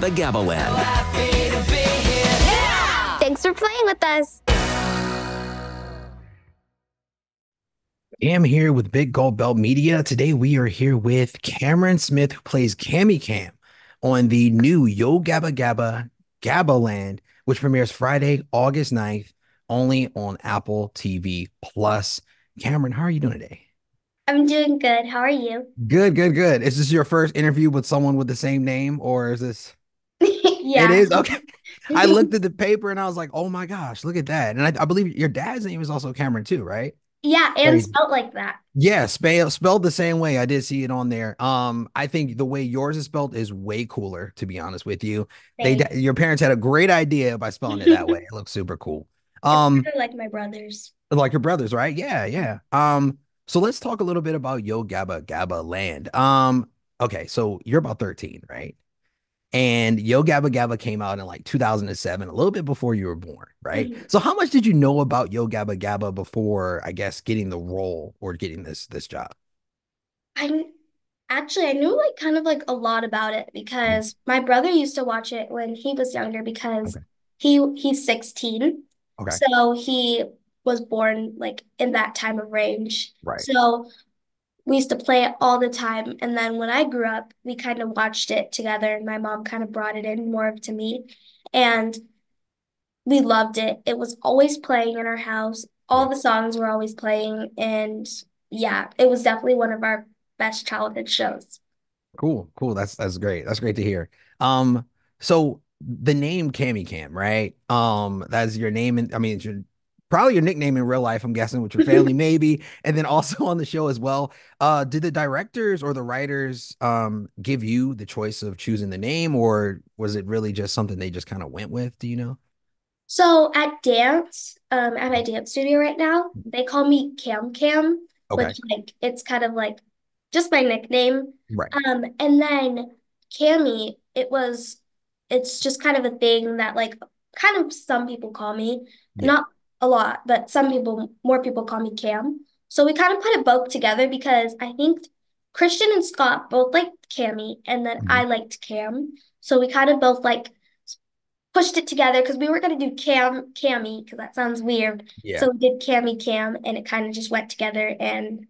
Gabba Gabba Land. Thanks for playing with us. I'm here with Big Gold Belt Media. Today we are here with Cameron Smith, who plays Cammy Cam on the new Yo Gabba Gabba Gabba Land, which premieres Friday, August 9th, only on Apple TV Plus. Cameron, how are you doing today? I'm doing good. How are you? Good, good, good. Is this your first interview with someone with the same name, or is this? It Yeah. is okay. I looked at the paper and I was like, oh my gosh, look at that. And I believe your dad's name is also Cameron too, right? Yeah, and Crazy. spelt like that. Yeah, spelled the same way. I did see it on there. I think the way yours is spelled is way cooler, to be honest with you. Thanks. Your parents had a great idea by spelling it that way. It looks super cool. It's Um, kind of like my brothers. like your brothers, right? Yeah, yeah. So let's talk a little bit about Yo Gabba Gabba Land. Okay, so you're about 13, right? And Yo Gabba Gabba came out in like 2007, a little bit before you were born, right? Mhm. So how much did you know about Yo Gabba Gabba before, I guess, getting the role or getting this job? I'm I knew like kind of like a lot about it Mm, because my brother used to watch it when he was younger because okay. he's 16. Okay. So he was born like in that time of range. Right. So we used to play it all the time. And then when I grew up, we kind of watched it together, and my mom kind of brought it in more to me. And we loved it. It was always playing in our house. Yeah. All the songs were always playing. And yeah, it was definitely one of our best childhood shows. Cool. Cool. That's great. That's great to hear. So the name Cammy Cam, right? That's your name, and I mean it's your probably your nickname in real life, I'm guessing, with your family, maybe, and then also on the show as well. Did the directors or the writers give you the choice of choosing the name, or was it really just something they just kind of went with? Do you know? So at my dance studio right now, they call me Cam Cam, Okay. which like it's kind of like just my nickname. Right. And then Cammy, it's just kind of a thing that like kind of some people call me, Yeah. not a lot, but more people call me Cam. So we kind of put it both together because I think Christian and Scott both liked Cammy, and then Mhm. I liked Cam. So we kind of both like pushed it together because we were gonna do Cammy because that sounds weird. Yeah. So we did Cammy Cam, and it kind of just went together and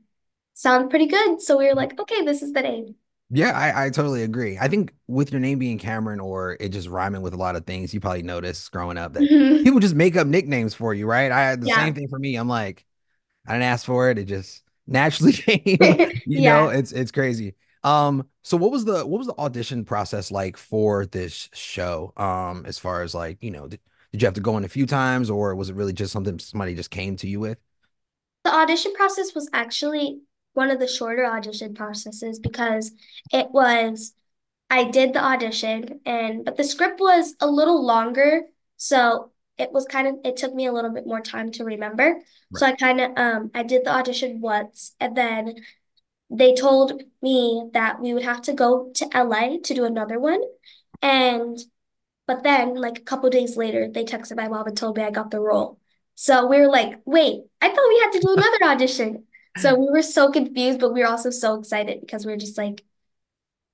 sounded pretty good. So we were like, okay, this is the name. Yeah, I totally agree. I think with your name being Cameron or it just rhyming with a lot of things, you probably noticed growing up that Mhm. people just make up nicknames for you, right? I had the Yeah. same thing for me. I'm like, I didn't ask for it. It just naturally came. Yeah. It's crazy. So what was the audition process like for this show? As far as like, did you have to go in a few times or was it really just something somebody just came to you with? The audition process was actually one of the shorter audition processes because it was I did the audition, and but the script was a little longer, so it took me a little bit more time to remember. So Right. I did the audition once, and then they told me that we would have to go to LA to do another one. And but then like a couple days later, they texted my mom and told me I got the role. So we were like, wait, I thought we had to do another audition. So we were so confused, but we were also so excited because we are just like,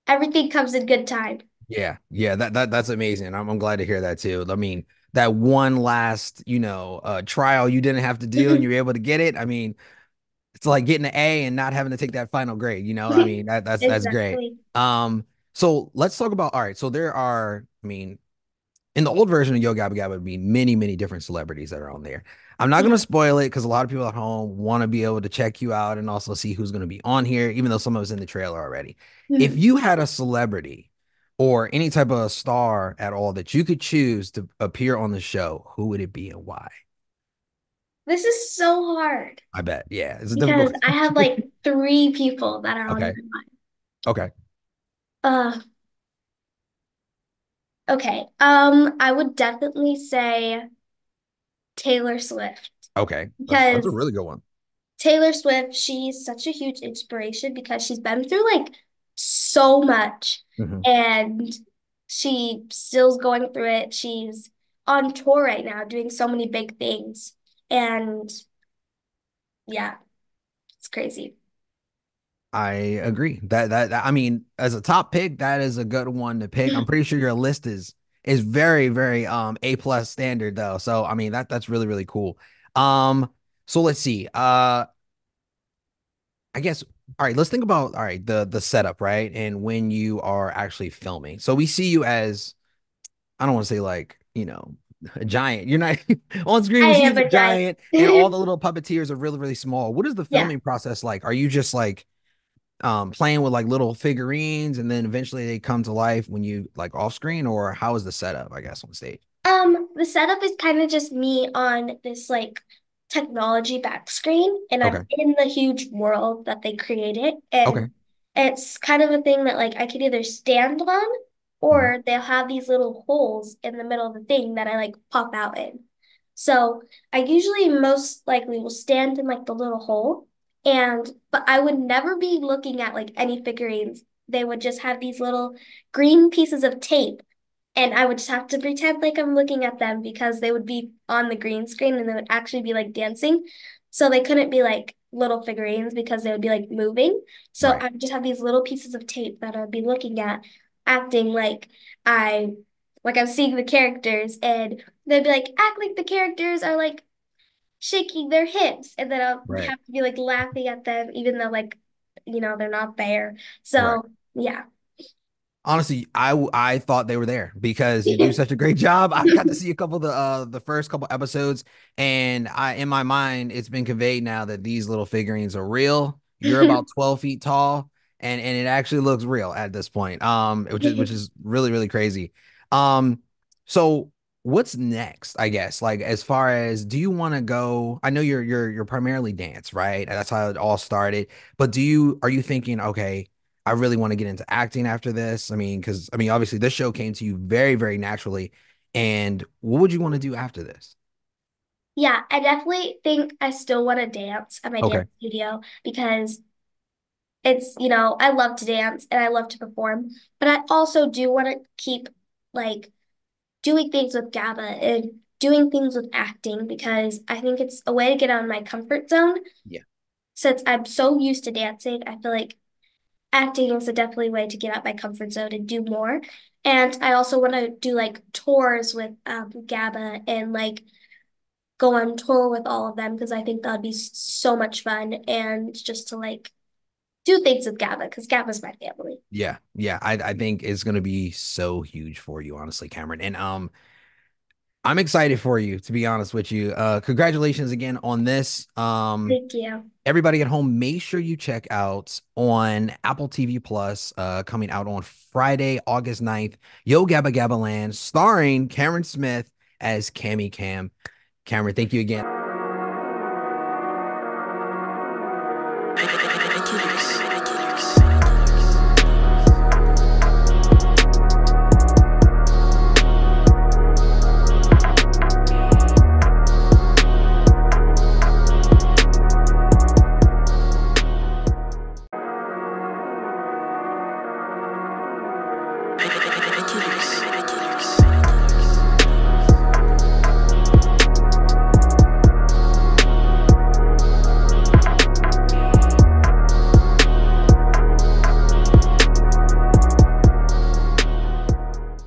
everything comes in good time. Yeah, yeah, that's amazing. I'm glad to hear that too. I mean, that one last, trial you didn't have to do and you were able to get it. I mean, it's like getting an A and not having to take that final grade, you know? I mean, that's great. Exactly. So let's talk about all right. So there are, I mean, in the old version of Yo Gabba Gabba would be many, many different celebrities that are on there. I'm not going to Yeah. spoil it because a lot of people at home want to be able to check you out and also see who's going to be on here, even though some of us in the trailer already. If Mhm. you had a celebrity or any type of star at all that you could choose to appear on the show, who would it be and why? This is so hard I bet. Yeah, it's a difficult. because I have like three people that are on Okay. my mind. Okay. Uh, okay. I would definitely say Taylor Swift Okay. That's a because really good one. Taylor Swift, she's such a huge inspiration because she's been through like so much, Mhm. and she still's going through it. She's on tour right now doing so many big things. And yeah, it's crazy. I agree. I mean, as a top pick, that is a good one to pick. I'm pretty sure your list is very, very A plus standard though. So I mean that's really, really cool. Um, so let's see. I guess all right, let's think about all right, the setup, right? And when you are actually filming. So we see you as I don't want to say like, a giant. You're not on screen, I we see you am as a a giant. giant, and all the little puppeteers are really, really small. What is the Yeah. filming process like? Are you just like playing with like little figurines and then eventually they come to life when you like off screen, or how is the setup, I guess, on stage? The setup is kind of just me on this like technology back screen, and I'm Okay. in the huge world that they created. Okay. And it's kind of a thing that like I could either stand on Mhm. or they'll have these little holes in the middle of the thing that I like pop out in. So I usually most likely will stand in like the little hole, and but I would never be looking at like any figurines. They would just have these little green pieces of tape, and I would just have to pretend like I'm looking at them because they would be on the green screen and they would actually be like dancing. So they couldn't be like little figurines because they would be like moving. So Right. I would just have these little pieces of tape that I'd be looking at, acting I like I'm seeing the characters, and they'd be like, act like the characters are like shaking their hips. And then I'll Right. have to be like laughing at them, even though like, they're not there. Right. So yeah. Honestly, I thought they were there because you do such a great job. I got to see a couple of the first couple episodes, and I in my mind it's been conveyed now that these little figurines are real. You're about 12 feet tall, and it actually looks real at this point. Which is really, really crazy. Um, so what's next? I guess like as far as do you want to go? I know you're primarily dance, right? That's how it all started. But are you thinking, okay, I really want to get into acting after this. I mean, because I mean, obviously, this show came to you very, very naturally. And what would you want to do after this? Yeah, I definitely think I still want to dance at my dance Okay. studio because I love to dance and I love to perform, but I also do want to keep like doing things with GABA and doing things with acting because I think it's a way to get out of my comfort zone. Yeah. Since I'm so used to dancing, I feel like acting is a definitely way to get out my comfort zone and do more. And I also want to do like tours with GABA and like go on tour with all of them because I think that'd be so much fun and just to like do things with GABA because GABA's my family. Yeah. Yeah. I think it's gonna be so huge for you, honestly, Cameron. And I'm excited for you, to be honest with you. Congratulations again on this. Thank you. Everybody at home, make sure you check out on Apple TV Plus, coming out on Friday, August 9th, Yo Gabba Gabba Land, starring Cameron Smith as Cammy Cam. Cameron, thank you again.